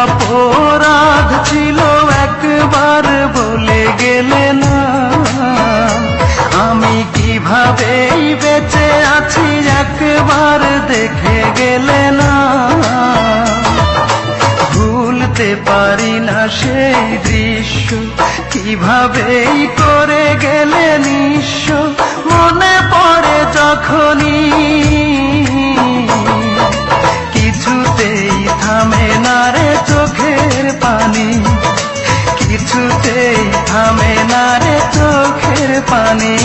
অপরাধ ছিল একবার বলে গেলে না? আমি কিভাবেই বেঁচে আছি একবার দেখে গেলে না? ভুলতে পারি না সেই দৃশ্য, কিভাবেই করে গেলে নিঃস্ব। মনে পড়ে যখনই কিছুতেই থামে না রে চোখের পানি, কিছুতেই থামে না রে চোখের পানি।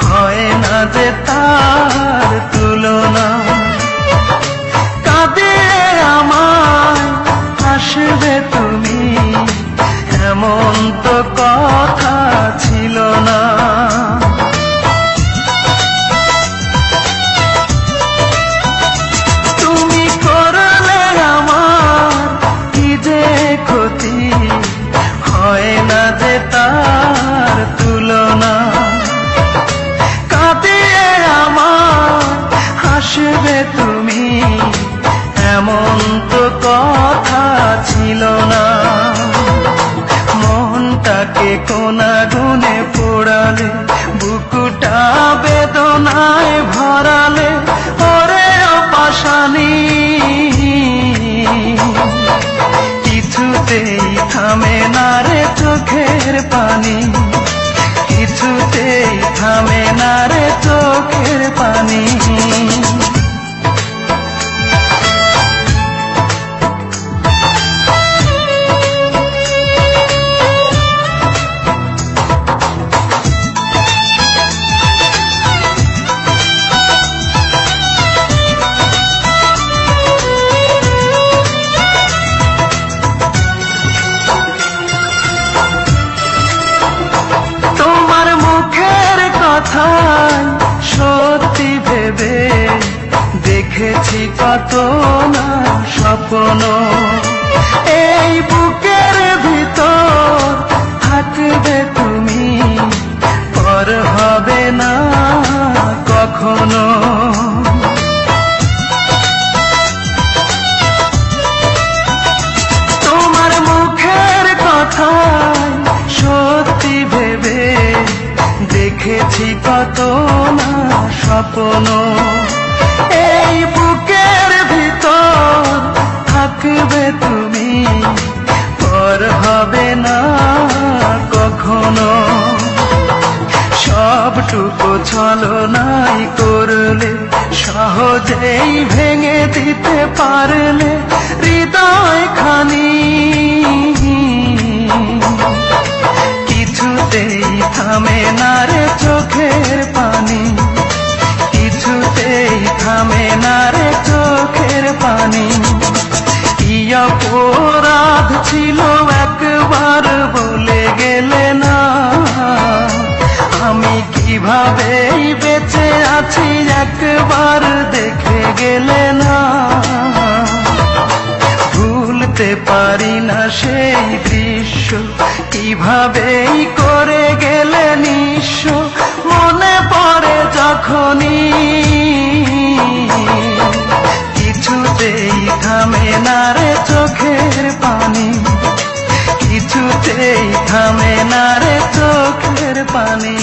হয় না যে তার তুলনা, কাঁদে আমায় হাসবে তুমি, এমন তো কথা ছিল না। তুমি করলে আমার কি যে ক্ষতি, হয় না যে তার তুলনা। হাসবে তুমি, এমন তো কথা ছিল না। মনটাকে কোনা গুনে পোড়ালে, বুকুটা বেদনায় ভরালে, ওরে পাশানি কিছুতেই থামে না রে চোখের পানি, কিছুতেই থামে না রে চোখের পানি। সত্যি ভেবে দেখেছি কত না স্বপ্ন, এই বুকের ভিতর থাকবে তুমি, পর হবে না কখনো। তোমার মুখের কথা সত্যি ভেবে দেখেছি কত না স্বপ্ন, এই বুকের ভিতর থাকবে তুমি, পর হবে না কখনো। সবটুকু ছলনাই করলে, সহজেই ভেঙে দিতে পারলে হৃদয় খানি, কিছুতেই থামে না রে চোখের পানি, কিছুতেই থামে না রে চোখের পানি। কি অপরাধ ছিল একবার বলে গেলে না? আমি কিভাবেই বেঁচে আছি একবার দেখে গেলে না? ভুলতে পারি না সেই দৃশ্য, কিভাবেই করে গেলে নিঃস্ব। মনে পড়ে যখনই কিছুতেই থামে না রে চোখের পানি, কিছুতেই থামে না রে চোখের পানি।